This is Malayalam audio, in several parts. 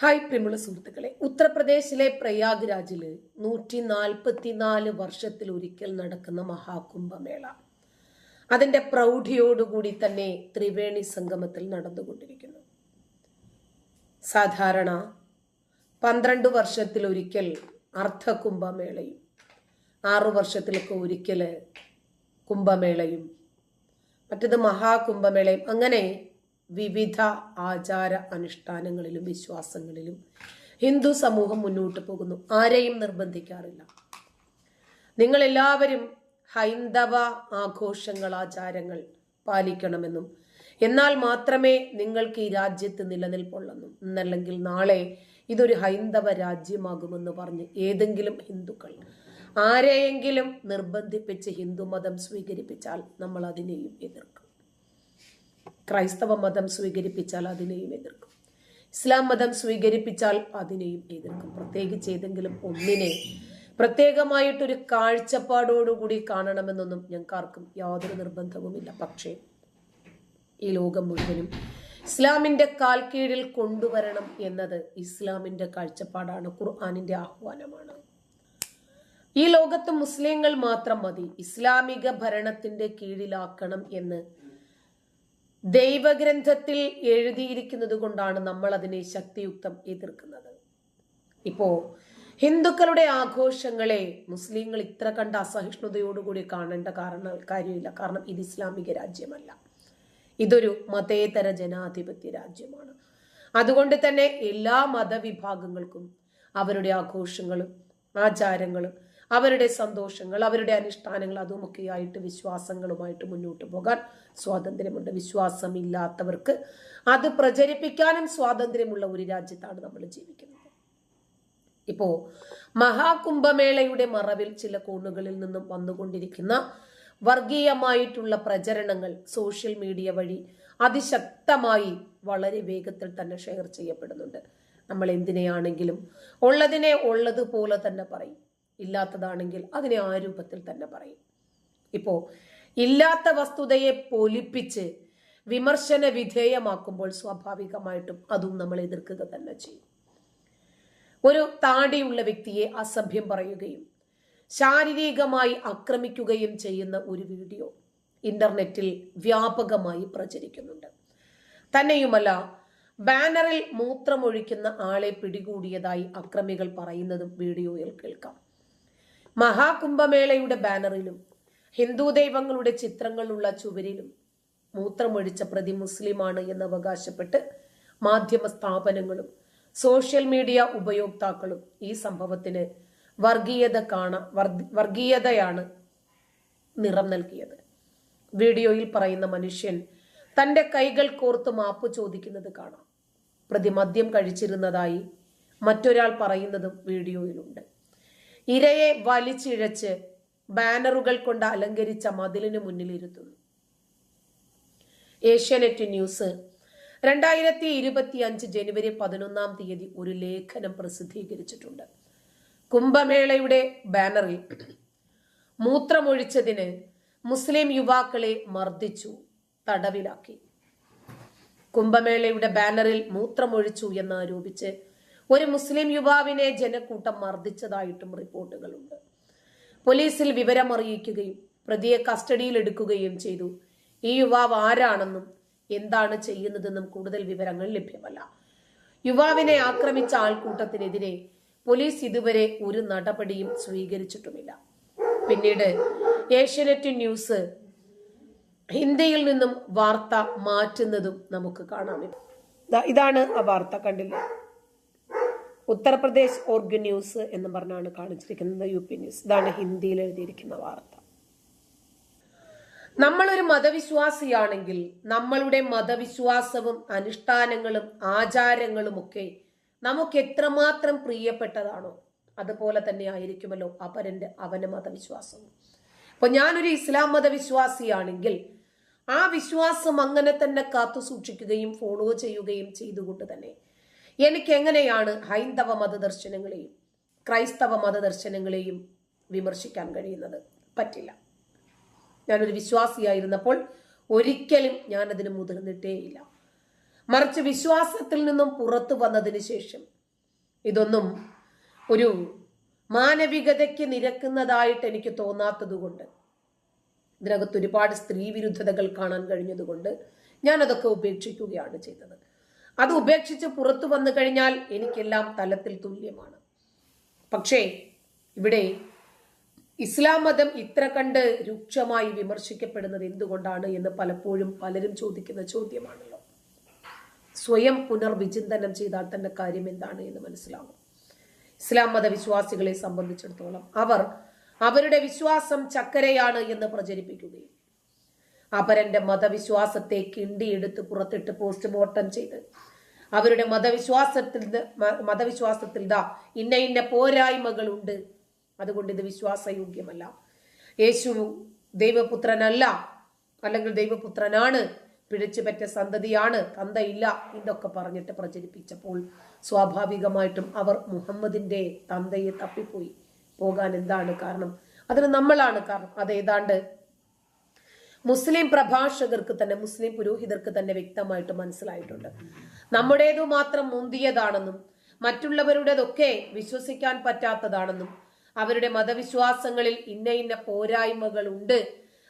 ഹായ് പ്രിയമുള്ള സുഹൃത്തുക്കളെ, ഉത്തർപ്രദേശിലെ പ്രയാഗ്രാജില് 144 വർഷത്തിൽ ഒരിക്കൽ നടക്കുന്ന മഹാകുംഭമേള അതിന്റെ പ്രൗഢിയോടുകൂടി തന്നെ ത്രിവേണി സംഗമത്തിൽ നടന്നുകൊണ്ടിരിക്കുന്നു. സാധാരണ 12 വർഷത്തിൽ ഒരിക്കൽ അർദ്ധകുംഭമേളയും 6 വർഷത്തിലൊക്കെ ഒരിക്കൽ കുംഭമേളയും മറ്റത് മഹാകുംഭമേളയും അങ്ങനെ വിവിധ ആചാര അനുഷ്ഠാനങ്ങളിലും വിശ്വാസങ്ങളിലും ഹിന്ദു സമൂഹം മുന്നോട്ട് പോകുന്നു. ആരെയും നിർബന്ധിക്കാറില്ല. നിങ്ങൾ എല്ലാവരും ഹൈന്ദവ ആഘോഷങ്ങൾ ആചാരങ്ങൾ പാലിക്കണമെന്നും എന്നാൽ മാത്രമേ നിങ്ങൾക്ക് ഈ രാജ്യത്ത് നിലനിൽപ്പുള്ളെന്നും എന്നല്ലെങ്കിൽ നാളെ ഇതൊരു ഹൈന്ദവ രാജ്യമാകുമെന്ന് പറഞ്ഞ് ഏതെങ്കിലും ഹിന്ദുക്കൾ ആരെയെങ്കിലും നിർബന്ധിപ്പിച്ച് ഹിന്ദുമതം സ്വീകരിപ്പിച്ചാൽ നമ്മൾ അതിനെയും എതിർക്കും. ക്രൈസ്തവ മതം സ്വീകരിപ്പിച്ചാൽ അതിനെയും എതിർക്കും. ഇസ്ലാം മതം സ്വീകരിപ്പിച്ചാൽ അതിനെയും എതിർക്കും. പ്രത്യേകിച്ച് ഏതെങ്കിലും ഒന്നിനെ പ്രത്യേകമായിട്ടൊരു കാഴ്ചപ്പാടോടുകൂടി കാണണമെന്നൊന്നും ഞങ്ങൾക്കാർക്കും യാതൊരു നിർബന്ധവുമില്ല. പക്ഷേ ഈ ലോകം മുഴുവനും ഇസ്ലാമിന്റെ കാൽ കീഴിൽ കൊണ്ടുവരണം എന്നത് ഇസ്ലാമിന്റെ കാഴ്ചപ്പാടാണ്, ഖുർആനിന്റെ ആഹ്വാനമാണ്. ഈ ലോകത്ത് മുസ്ലിങ്ങൾ മാത്രം മതി, ഇസ്ലാമിക ഭരണത്തിന്റെ കീഴിലാക്കണം എന്ന് ദൈവഗ്രന്ഥത്തിൽ എഴുതിയിരിക്കുന്നത് കൊണ്ടാണ് നമ്മൾ അതിനെ ശക്തിയുക്തം എതിർക്കുന്നത്. ഇപ്പോ ഹിന്ദുക്കളുടെ ആഘോഷങ്ങളെ മുസ്ലിങ്ങൾ ഇത്ര കണ്ട അസഹിഷ്ണുതയോടുകൂടി കാണേണ്ട കാര്യമില്ല. കാരണം ഇത് ഇസ്ലാമിക രാജ്യമല്ല, ഇതൊരു മതേതര ജനാധിപത്യ രാജ്യമാണ്. അതുകൊണ്ട് തന്നെ എല്ലാ മതവിഭാഗങ്ങൾക്കും അവരുടെ ആഘോഷങ്ങളും ആചാരങ്ങളും അവരുടെ സന്തോഷങ്ങൾ അവരുടെ അനുഷ്ഠാനങ്ങൾ അതുമൊക്കെയായിട്ട് വിശ്വാസങ്ങളുമായിട്ട് മുന്നോട്ട് പോകാൻ സ്വാതന്ത്ര്യമുണ്ട്. വിശ്വാസമില്ലാത്തവർക്ക് അത് പ്രചരിപ്പിക്കാനും സ്വാതന്ത്ര്യമുള്ള ഒരു രാജ്യത്താണ് നമ്മൾ ജീവിക്കുന്നത്. ഇപ്പോ മഹാകുംഭമേളയുടെ മറവിൽ ചില കോണുകളിൽ നിന്നും വന്നുകൊണ്ടിരിക്കുന്ന വർഗീയമായിട്ടുള്ള പ്രചരണങ്ങൾ സോഷ്യൽ മീഡിയ വഴി അതിശക്തമായി വളരെ വേഗത്തിൽ തന്നെ ഷെയർ ചെയ്യപ്പെടുന്നുണ്ട്. നമ്മൾ എന്തിനെയാണെങ്കിലും ഉള്ളതിനെ ഉള്ളതുപോലെ തന്നെ പറയും, ഇല്ലാത്തതാണെങ്കിൽ അതിനെ ആ രൂപത്തിൽ തന്നെ പറയും. ഇപ്പോ ഇല്ലാത്ത വസ്തുതയെ പൊലിപ്പിച്ച് വിമർശന വിധേയമാക്കുമ്പോൾ സ്വാഭാവികമായിട്ടും അതും നമ്മൾ എതിർക്കുക തന്നെ ചെയ്യും. ഒരു താടിയുള്ള വ്യക്തിയെ അസഭ്യം പറയുകയും ശാരീരികമായി ആക്രമിക്കുകയും ചെയ്യുന്ന ഒരു വീഡിയോ ഇന്റർനെറ്റിൽ വ്യാപകമായി പ്രചരിക്കുന്നുണ്ട്. തന്നെയുമല്ല, ബാനറിൽ മൂത്രമൊഴിക്കുന്ന ആളെ പിടികൂടിയതായി അക്രമികൾ പറയുന്നതും വീഡിയോയിൽ കേൾക്കാം. മഹാകുംഭമേളയുടെ ബാനറിലും ഹിന്ദു ദൈവങ്ങളുടെ ചിത്രങ്ങളുള്ള ചുവരിലും മൂത്രമൊഴിച്ച പ്രതി മുസ്ലിമാണ് എന്ന് അവകാശപ്പെട്ട് മാധ്യമ സ്ഥാപനങ്ങളും സോഷ്യൽ മീഡിയ ഉപയോക്താക്കളും ഈ സംഭവത്തിന് വർഗീയതയാണ് നിറം നൽകിയത്. വീഡിയോയിൽ പറയുന്ന മനുഷ്യൻ തന്റെ കൈകൾ കോർത്ത് മാപ്പ് ചോദിക്കുന്നത് കാണാം. പ്രതി മദ്യം കഴിച്ചിരുന്നതായി മറ്റൊരാൾ പറയുന്നതും വീഡിയോയിലുണ്ട്. ഇരയെ വലിച്ചിഴച്ച് ബാനറുകൾ കൊണ്ട് അലങ്കരിച്ച മതിലിന് മുന്നിലിരുത്തുന്നു. ഏഷ്യാനെറ്റ് ന്യൂസ് 2025 ജനുവരി 11 ഒരു ലേഖനം പ്രസിദ്ധീകരിച്ചിട്ടുണ്ട്. കുംഭമേളയുടെ ബാനറിൽ മൂത്രമൊഴിച്ചതിന് മുസ്ലിം യുവാക്കളെ മർദ്ദിച്ചു, തടവിലാക്കി. കുംഭമേളയുടെ ബാനറിൽ മൂത്രമൊഴിച്ചു എന്നാരോപിച്ച് ഒരു മുസ്ലിം യുവാവിനെ ജനക്കൂട്ടം മർദ്ദിച്ചതായിട്ടും റിപ്പോർട്ടുകളുണ്ട്. പോലീസിൽ വിവരമറിയിക്കുകയും പ്രതിയെ കസ്റ്റഡിയിൽ എടുക്കുകയും ചെയ്തു. ഈ യുവാവ് ആരാണെന്നും എന്താണ് ചെയ്യുന്നതെന്നും കൂടുതൽ വിവരങ്ങൾ ലഭ്യമല്ല. യുവാവിനെ ആക്രമിച്ച ആൾക്കൂട്ടത്തിനെതിരെ പോലീസ് ഇതുവരെ ഒരു നടപടിയും സ്വീകരിച്ചിട്ടുമില്ല. പിന്നീട് ഏഷ്യാനെറ്റ് ന്യൂസ് ഹിന്ദിയിൽ നിന്നും വാർത്ത മാറ്റുന്നതും നമുക്ക് കാണാം. ഇതാണ് ആ വാർത്ത, കണ്ടില്ലേ? ഉത്തർപ്രദേശ് ഓർഗ് ന്യൂസ് എന്ന് പറഞ്ഞാണ് കാണിച്ചിരിക്കുന്നത്, UP ന്യൂസ്. ഇതാണ് ഹിന്ദിയിൽ എഴുതിയിരിക്കുന്ന വാർത്ത. നമ്മളൊരു മതവിശ്വാസിയാണെങ്കിൽ നമ്മളുടെ മതവിശ്വാസവും അനുഷ്ഠാനങ്ങളും ആചാരങ്ങളും ഒക്കെ നമുക്ക് എത്രമാത്രം പ്രിയപ്പെട്ടതാണോ അതുപോലെ തന്നെ ആയിരിക്കുമല്ലോ അവന്റെ മതവിശ്വാസവും. അപ്പൊ ഞാനൊരു ഇസ്ലാം മതവിശ്വാസിയാണെങ്കിൽ ആ വിശ്വാസം അങ്ങനെ തന്നെ കാത്തു സൂക്ഷിക്കുകയും ഫോളോ ചെയ്യുകയും ചെയ്തുകൊണ്ട് തന്നെ എനിക്ക് എങ്ങനെയാണ് ഹൈന്ദവ മതദർശനങ്ങളെയും ക്രൈസ്തവ മതദർശനങ്ങളെയും വിമർശിക്കാൻ കഴിയുന്നത്? പറ്റില്ല. ഞാനൊരു വിശ്വാസിയായിരുന്നപ്പോൾ ഒരിക്കലും ഞാനതിന് മുതിർന്നിട്ടേയില്ല. മറിച്ച് വിശ്വാസത്തിൽ നിന്നും പുറത്തു വന്നതിന് ശേഷം ഇതൊന്നും ഒരു മാനവികതയ്ക്ക് നിരക്കുന്നതായിട്ട് എനിക്ക് തോന്നാത്തത് കൊണ്ട്, ഇതിനകത്ത് ഒരുപാട് സ്ത്രീ വിരുദ്ധതകൾ കാണാൻ കഴിഞ്ഞതുകൊണ്ട് ഞാൻ അതൊക്കെ ഉപേക്ഷിക്കുകയാണ് ചെയ്തത്. അത് ഉപേക്ഷിച്ച് പുറത്തു വന്നു കഴിഞ്ഞാൽ എനിക്കെല്ലാം തലത്തിൽ തുല്യമാണ്. പക്ഷേ ഇവിടെ ഇസ്ലാം മതം ഇത്ര കണ്ട് രൂക്ഷമായി വിമർശിക്കപ്പെടുന്നത് എന്തുകൊണ്ടാണ് എന്ന് പലപ്പോഴും പലരും ചോദിക്കുന്ന ചോദ്യമാണല്ലോ. സ്വയം പുനർവിചിന്തനം ചെയ്താൽ തന്നെ കാര്യം എന്താണ് എന്ന് മനസ്സിലാകും. ഇസ്ലാം മതവിശ്വാസികളെ സംബന്ധിച്ചിടത്തോളം അവർ അവരുടെ വിശ്വാസം ചക്കരയാണ് എന്ന് പ്രചരിപ്പിക്കുകയും അപരന്റെ മതവിശ്വാസത്തെ കിണ്ടിയെടുത്ത് പുറത്തിട്ട് പോസ്റ്റ്മോർട്ടം ചെയ്ത് അവരുടെ മതവിശ്വാസത്തിൽ ഇന്ന ഇന്ന പോരായ്മകളുണ്ട്, അതുകൊണ്ട് ഇത് വിശ്വാസയോഗ്യമല്ല, യേശു ദൈവപുത്രനല്ല, അല്ലെങ്കിൽ ദൈവപുത്രനാണ്, പിഴച്ചുപറ്റ സന്തതിയാണ്, തന്തയില്ല, ഇതൊക്കെ പറഞ്ഞിട്ട് പ്രചരിപ്പിച്ചപ്പോൾ സ്വാഭാവികമായിട്ടും അവർ മുഹമ്മദിന്റെ തന്തയെ തപ്പിപ്പോയി. പോകാൻ എന്താണ് കാരണം? അതിന് നമ്മളാണ് കാരണം. അതേതാണ്ട് മുസ്ലിം പ്രഭാഷകർക്ക് തന്നെ, മുസ്ലിം പുരോഹിതർക്ക് തന്നെ വ്യക്തമായിട്ട് മനസ്സിലായിട്ടുണ്ട്. നമ്മുടേതു മാത്രം മുന്തിയതാണെന്നും മറ്റുള്ളവരുടേതൊക്കെ വിശ്വസിക്കാൻ പറ്റാത്തതാണെന്നും അവരുടെ മതവിശ്വാസങ്ങളിൽ ഇന്ന ഇന്ന പോരായ്മകളുണ്ട്,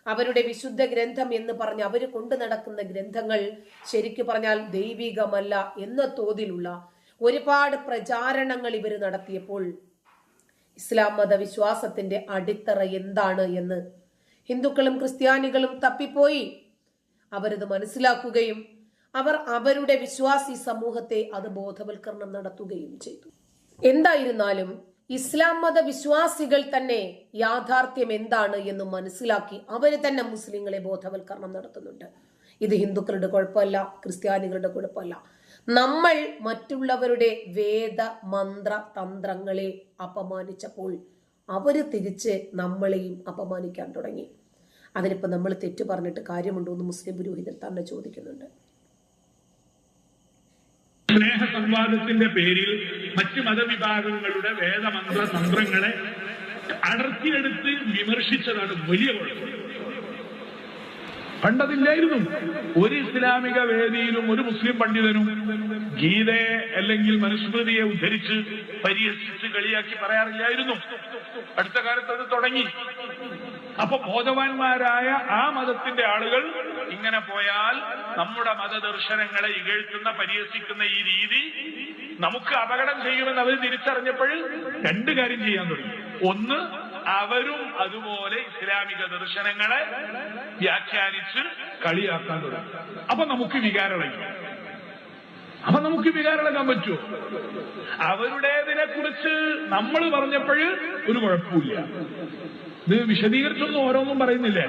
അവരുടെ വിശുദ്ധ ഗ്രന്ഥം എന്ന് പറഞ്ഞ് അവർ കൊണ്ടു നടക്കുന്ന ഗ്രന്ഥങ്ങൾ ശരിക്കു പറഞ്ഞാൽ ദൈവികമല്ല എന്ന തോതിലുള്ള ഒരുപാട് പ്രചാരണങ്ങൾ ഇവർ നടത്തിയപ്പോൾ ഇസ്ലാം മതവിശ്വാസത്തിന്റെ അടിത്തറ എന്താണ് എന്ന് ഹിന്ദുക്കളും ക്രിസ്ത്യാനികളും തപ്പിപ്പോയി. അവരത് മനസ്സിലാക്കുകയും അവർ അവരുടെ വിശ്വാസി സമൂഹത്തെ അത് ബോധവൽക്കരണം നടത്തുകയും ചെയ്തു. എന്തായിരുന്നാലും ഇസ്ലാം മത വിശ്വാസികൾ തന്നെ യാഥാർത്ഥ്യം എന്താണ് എന്ന് മനസ്സിലാക്കി അവർ തന്നെ മുസ്ലിങ്ങളെ ബോധവൽക്കരണം നടത്തുന്നുണ്ട്. ഇത് ഹിന്ദുക്കളുടെ കുഴപ്പമല്ല, ക്രിസ്ത്യാനികളുടെ കുഴപ്പമല്ല. നമ്മൾ മറ്റുള്ളവരുടെ വേദ മന്ത്ര തന്ത്രങ്ങളെ അപമാനിച്ചപ്പോൾ അവര് തിരിച്ച് നമ്മളെയും അപമാനിക്കാൻ തുടങ്ങി. അതിനിപ്പോ നമ്മൾ തെറ്റു പറഞ്ഞിട്ട് കാര്യമുണ്ടോ എന്ന് മുസ്ലിം പുരോഹിതൻ തന്നെ ചോദിക്കുന്നുണ്ട്. സ്നേഹ സംവാദത്തിന്റെ പേരിൽ മറ്റ് മതവിഭാഗങ്ങളുടെ വേദമന്ത്ര തന്ത്രങ്ങളെ അടർത്തിയെടുത്ത് വിമർശിച്ചതാണ് വലിയ കുഴപ്പം. പണ്ടതില്ലായിരുന്നു. ഒരു ഇസ്ലാമിക വേദിയിലും ഒരു മുസ്ലിം പണ്ഡിതനും ഗീതയെ അല്ലെങ്കിൽ മനുസ്മൃതിയെ ഉദ്ധരിച്ച് പരിഹസിച്ച് കളിയാക്കി പറയാറില്ലായിരുന്നു. അടുത്ത കാലത്ത് അത് തുടങ്ങി. അപ്പൊ ബോധവാന്മാരായ ആ മതത്തിന്റെ ആളുകൾ ഇങ്ങനെ പോയാൽ നമ്മുടെ മതദർശനങ്ങളെ ഇകഴ്ത്തുന്ന പരിഹസിക്കുന്ന ഈ രീതി നമുക്ക് അപകടം ചെയ്യുമെന്ന് അവർ തിരിച്ചറിഞ്ഞപ്പോൾ രണ്ട് കാര്യം ചെയ്യാൻ തുടങ്ങി. ഒന്ന്, അവരും അതുപോലെ ഇസ്ലാമിക ദർശനങ്ങളെ വ്യാഖ്യാനിച്ച് കളിയാക്കാൻ തുടങ്ങി. അപ്പൊ നമുക്ക് വികാരളയും. അപ്പൊ നമുക്ക് വികാരളക്കാൻ പറ്റുമോ? അവരുടേതിനെ കുറിച്ച് നമ്മൾ പറഞ്ഞപ്പോൾ ഒരു കുഴപ്പമില്ല. ഇത് വിശദീകരിച്ചൊന്നും ഓരോന്നും പറയുന്നില്ലേ.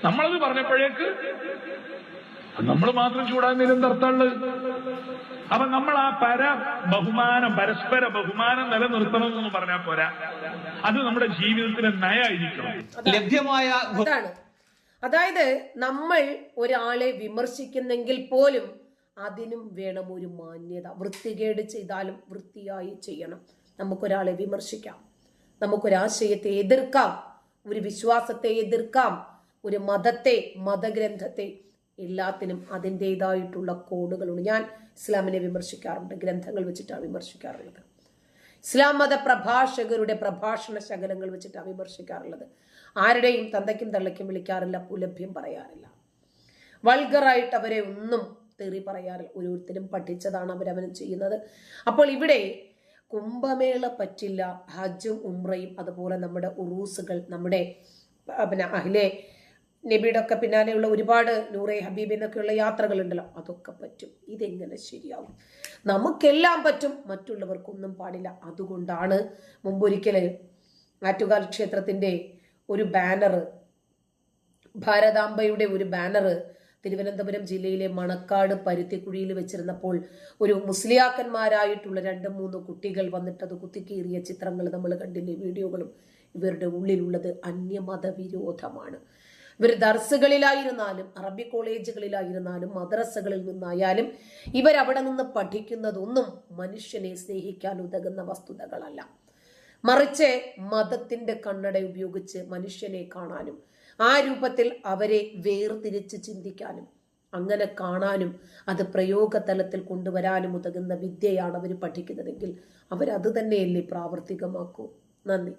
നമ്മളത് പറഞ്ഞപ്പോഴേക്ക് നമ്മൾ മാത്രം ചൂടാകുന്നതിൽ എന്തർത്ഥമുള്ളത്? അപ്പൊ നമ്മൾ ആ പരസ്പര ബഹുമാനം നിലനിർത്തണമെന്ന് പറഞ്ഞാൽ പോരാ, അത് നമ്മുടെ ജീവിതത്തിലെ നയായിരിക്കണം. ലഭ്യമായ അതായത് നമ്മൾ ഒരാളെ വിമർശിക്കുന്നെങ്കിൽ പോലും അതിനും വേണം ഒരു മാന്യത. വൃത്തികേട് ചെയ്താലും വൃത്തിയായി ചെയ്യണം. നമുക്കൊരാളെ വിമർശിക്കാം, നമുക്കൊരാശയത്തെ എതിർക്കാം, ഒരു വിശ്വാസത്തെ എതിർക്കാം, ഒരു മതത്തെ, മതഗ്രന്ഥത്തെ, എല്ലാത്തിനും അതിൻ്റെതായിട്ടുള്ള കോഡുകളുണ്ട്. ഞാൻ ഇസ്ലാമിനെ വിമർശിക്കാറുണ്ട്, ഗ്രന്ഥങ്ങൾ വെച്ചിട്ടാണ് വിമർശിക്കാറുള്ളത്. ഇസ്ലാം മത പ്രഭാഷകരുടെ പ്രഭാഷണ ശകലങ്ങൾ വെച്ചിട്ടാണ് വിമർശിക്കാറുള്ളത്. ആരുടെയും തന്തയ്ക്കും തള്ളയ്ക്കും വിളിക്കാറില്ല, പുലഭ്യം പറയാറില്ല, വൾഗറായിട്ട് അവരെ ഒന്നും തെറി പറയാറില്ല. ഓരോരുത്തരും പഠിച്ചതാണ് അവരവനും ചെയ്യുന്നത്. അപ്പോൾ ഇവിടെ കുംഭമേള പറ്റില്ല, ഹജ്ജും ഉംറയും അതുപോലെ നമ്മുടെ ഉറൂസുകൾ, നമ്മുടെ അഹ്ലെ നബിയുടെ ഒക്കെ പിന്നാലെയുള്ള ഒരുപാട് നൂറെ ഹബീബ് എന്നൊക്കെയുള്ള യാത്രകളുണ്ടല്ലോ, അതൊക്കെ പറ്റും. ഇതെങ്ങനെ ശരിയാവും? നമുക്കെല്ലാം പറ്റും, മറ്റുള്ളവർക്കൊന്നും പാടില്ല. അതുകൊണ്ടാണ് മുമ്പൊരിക്കല് ആറ്റുകാൽ ക്ഷേത്രത്തിന്റെ ഒരു ബാനർ, ഭാരതാംബയുടെ ഒരു ബാനർ തിരുവനന്തപുരം ജില്ലയിലെ മണക്കാട് പരുത്തിക്കുഴിയിൽ വെച്ചിരുന്നപ്പോൾ ഒരു മുസ്ലിയാക്കന്മാരായിട്ടുള്ള 2-3 കുട്ടികൾ വന്നിട്ട് അത് കുത്തിക്കീറിയ ചിത്രങ്ങൾ നമ്മൾ കണ്ടില്ലേ, വീഡിയോകളും. ഇവരുടെ ഉള്ളിലുള്ളത് അന്യമത വിരോധമാണ്. ഇവർ ദർസുകളിലായിരുന്നാലും അറബി കോളേജുകളിലായിരുന്നാലും മദ്രസകളിൽ നിന്നായാലും ഇവരവിടെ നിന്ന് പഠിക്കുന്നതൊന്നും മനുഷ്യനെ സ്നേഹിക്കാൻ ഉതകുന്ന വസ്തുതകളല്ല. മറിച്ച് മതത്തിന്റെ കണ്ണട ഉപയോഗിച്ച് മനുഷ്യനെ കാണാനും ആ രൂപത്തിൽ അവരെ വേർതിരിച്ച് ചിന്തിക്കാനും അങ്ങനെ കാണാനും അത് പ്രയോഗതലത്തിൽ കൊണ്ടുവരാനും ഉതകുന്ന വിദ്യയാണ് അവർ പഠിക്കുന്നതെങ്കിൽ അവരത് തന്നെയല്ലേ പ്രാവർത്തികമാക്കൂ. നന്ദി.